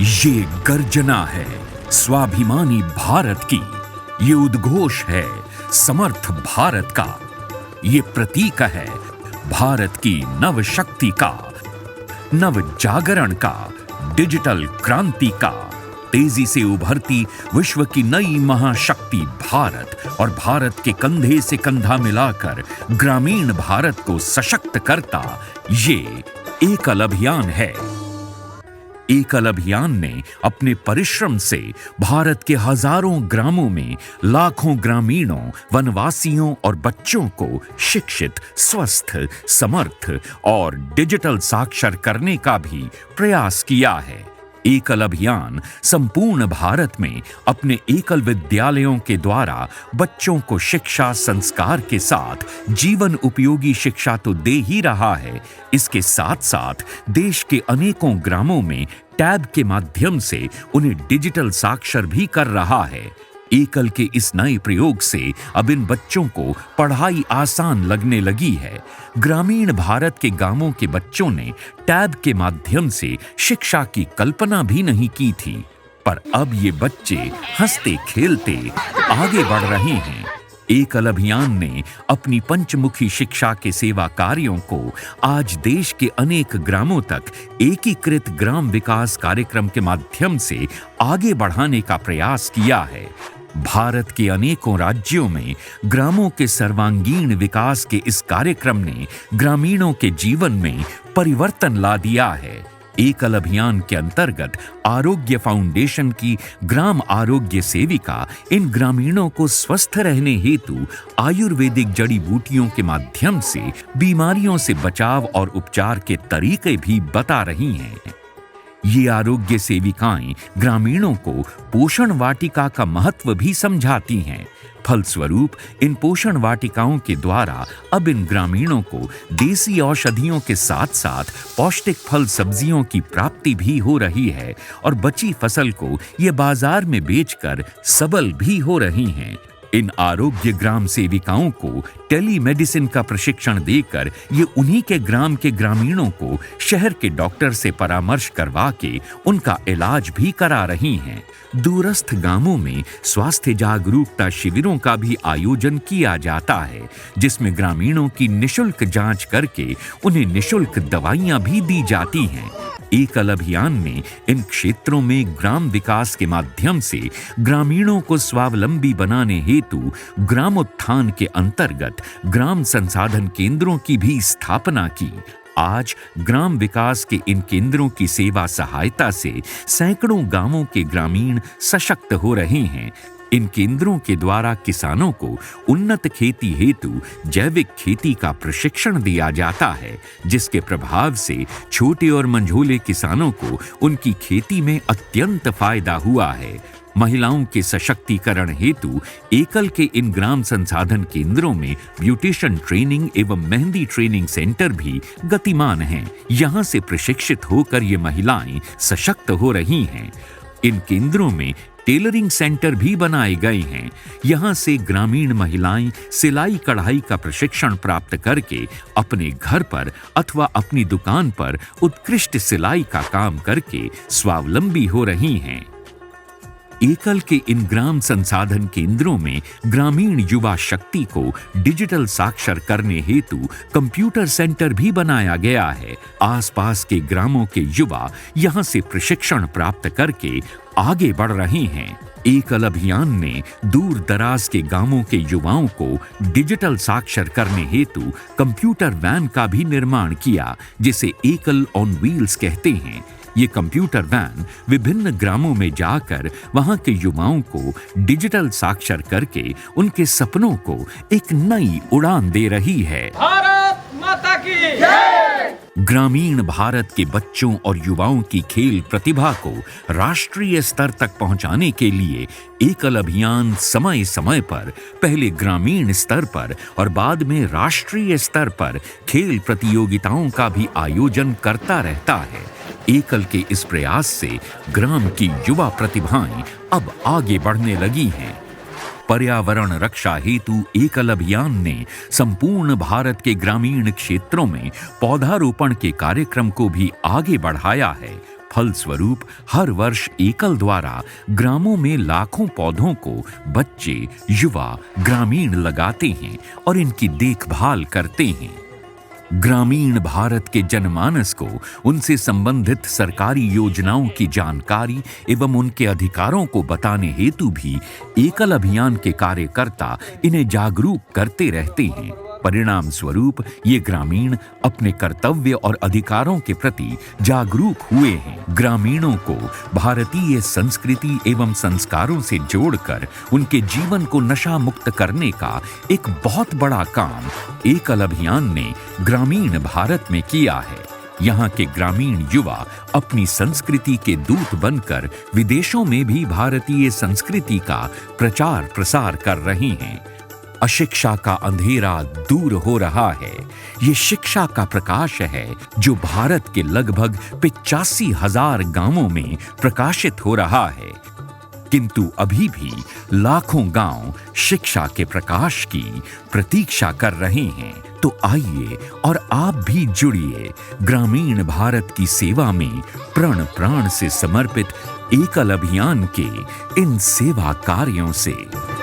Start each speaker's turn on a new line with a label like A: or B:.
A: ये गर्जना है स्वाभिमानी भारत की, ये उद्घोष है समर्थ भारत का, ये प्रतीक है भारत की नव शक्ति का, नव जागरण का, डिजिटल क्रांति का, तेजी से उभरती विश्व की नई महाशक्ति भारत और भारत के कंधे से कंधा मिलाकर ग्रामीण भारत को सशक्त करता ये एकल अभियान है। एकल अभियान ने अपने परिश्रम से भारत के हजारों ग्रामों में लाखों ग्रामीणों, वनवासियों और बच्चों को शिक्षित, स्वस्थ, समर्थ और डिजिटल साक्षर करने का भी प्रयास किया है। एकल अभियान संपूर्ण भारत में अपने एकल विद्यालयों के द्वारा बच्चों को शिक्षा संस्कार के साथ जीवन उपयोगी शिक्षा तो दे ही रहा है, इसके साथ साथ देश के अनेकों ग्रामों में टैब के माध्यम से उन्हें डिजिटल साक्षर भी कर रहा है। एकल के इस नए प्रयोग से अब इन बच्चों को पढ़ाई आसान लगने लगी है। ग्रामीण भारत के गांवों के बच्चों ने टैब के माध्यम से शिक्षा की कल्पना भी नहीं की थी, पर अब ये बच्चे हंसते खेलते आगे बढ़ रहे हैं। एकल अभियान ने अपनी पंचमुखी शिक्षा के सेवा कार्यों को आज देश के अनेक ग्रामों तक एकीकृत ग्राम विकास कार्यक्रम के माध्यम से आगे बढ़ाने का प्रयास किया है। भारत के अनेकों राज्यों में ग्रामों के सर्वांगीण विकास के इस कार्यक्रम ने ग्रामीणों के जीवन में परिवर्तन ला दिया है। एकल अभियान के अंतर्गत आरोग्य फाउंडेशन की ग्राम आरोग्य सेविका इन ग्रामीणों को स्वस्थ रहने हेतु आयुर्वेदिक जड़ी बूटियों के माध्यम से बीमारियों से बचाव और उपचार के तरीके भी बता रही हैं। ये आरोग्य सेविकाएं ग्रामीणों को पोषण वाटिका का महत्व भी समझाती हैं। फलस्वरूप इन पोषण वाटिकाओं के द्वारा अब इन ग्रामीणों को देसी औषधियों के साथ साथ पौष्टिक फल सब्जियों की प्राप्ति भी हो रही है और बची फसल को ये बाजार में बेचकर सबल भी हो रही हैं। इन आरोग्य ग्राम सेविकाओं को टेलीमेडिसिन का प्रशिक्षण देकर ये उन्हीं के ग्राम के ग्रामीणों को शहर के डॉक्टर से परामर्श करवा के उनका इलाज भी करा रही हैं। दूरस्थ गांवों में स्वास्थ्य जागरूकता शिविरों का भी आयोजन किया जाता है, जिसमें ग्रामीणों की निशुल्क जांच करके उन्हें निशुल्क दवाइयां भी दी जाती हैं। एकल अभियान ने इन क्षेत्रों में ग्राम विकास के माध्यम से ग्रामीणों को स्वावलंबी बनाने हेतु ग्रामोत्थान के अंतर्गत ग्राम संसाधन केंद्रों की भी स्थापना की। आज ग्राम विकास के इन केंद्रों की सेवा सहायता से सैकड़ों गांवों के ग्रामीण सशक्त हो रहे हैं। इन केंद्रों के द्वारा किसानों को उन्नत खेती हेतु जैविक खेती का प्रशिक्षण दिया जाता है, जिसके प्रभाव से छोटे और मंझोले किसानों को उनकी खेती में अत्यंत फायदा हुआ है। महिलाओं के सशक्तिकरण हेतु एकल के इन ग्राम संसाधन केंद्रों में ब्यूटिशियन ट्रेनिंग एवं मेहंदी ट्रेनिंग सेंटर भी गतिमान हैं। यहाँ से प्रशिक्षित होकर ये महिलाएं सशक्त हो रही हैं। इन केंद्रों में टेलरिंग सेंटर भी बनाए गए हैं। यहाँ से ग्रामीण महिलाएं सिलाई कढ़ाई का प्रशिक्षण प्राप्त करके अपने घर पर अथवा अपनी दुकान पर उत्कृष्ट सिलाई का काम करके स्वावलंबी हो रही हैं। एकल के इन ग्राम संसाधन केंद्रों में ग्रामीण युवा शक्ति को डिजिटल साक्षर करने हेतु कंप्यूटर सेंटर भी बनाया गया है। आसपास के ग्रामों के युवा यहां से प्रशिक्षण प्राप्त करके आगे बढ़ रहे हैं। एकल अभियान ने दूर दराज के गांवों के युवाओं को डिजिटल साक्षर करने हेतु कंप्यूटर वैन का भी निर्माण किया, जिसे एकल ऑन व्हील्स कहते हैं। ये कंप्यूटर वैन विभिन्न ग्रामों में जाकर वहां के युवाओं को डिजिटल साक्षर करके उनके सपनों को एक नई उड़ान दे रही है।
B: भारत माता की जय।
A: ग्रामीण भारत के बच्चों और युवाओं की खेल प्रतिभा को राष्ट्रीय स्तर तक पहुंचाने के लिए एकल अभियान समय समय पर पहले ग्रामीण स्तर पर और बाद में राष्ट्रीय स्तर पर खेल प्रतियोगिताओं का भी आयोजन करता रहता है। एकल के इस प्रयास से ग्राम की युवा प्रतिभाएं अब आगे बढ़ने लगी हैं। पर्यावरण रक्षा हेतु एकल अभियान ने संपूर्ण भारत के ग्रामीण क्षेत्रों में पौधारोपण के कार्यक्रम को भी आगे बढ़ाया है। फलस्वरूप हर वर्ष एकल द्वारा ग्रामों में लाखों पौधों को बच्चे, युवा, ग्रामीण लगाते हैं और इनकी देखभाल करते हैं। ग्रामीण भारत के जनमानस को उनसे संबंधित सरकारी योजनाओं की जानकारी एवं उनके अधिकारों को बताने हेतु भी एकल अभियान के कार्यकर्ता इन्हें जागरूक करते रहते हैं। परिणाम स्वरूप ये ग्रामीण अपने कर्तव्य और अधिकारों के प्रति जागरूक हुए हैं। ग्रामीणों को भारतीय संस्कृति एवं संस्कारों से जोड़कर उनके जीवन को नशा मुक्त करने का एक बहुत बड़ा काम एकल अभियान ने ग्रामीण भारत में किया है। यहाँ के ग्रामीण युवा अपनी संस्कृति के दूत बनकर विदेशों में भी भारतीय संस्कृति का प्रचार प्रसार कर रहे हैं। अशिक्षा का अंधेरा दूर हो रहा है। ये शिक्षा का प्रकाश है जो भारत के लगभग 85,000 गांवों में प्रकाशित हो रहा है। किंतु अभी भी लाखों गांव शिक्षा के प्रकाश की प्रतीक्षा कर रहे हैं। तो आइए और आप भी जुड़िए ग्रामीण भारत की सेवा में प्रण प्राण से समर्पित एकल अभियान के इन सेवा कार्यों से।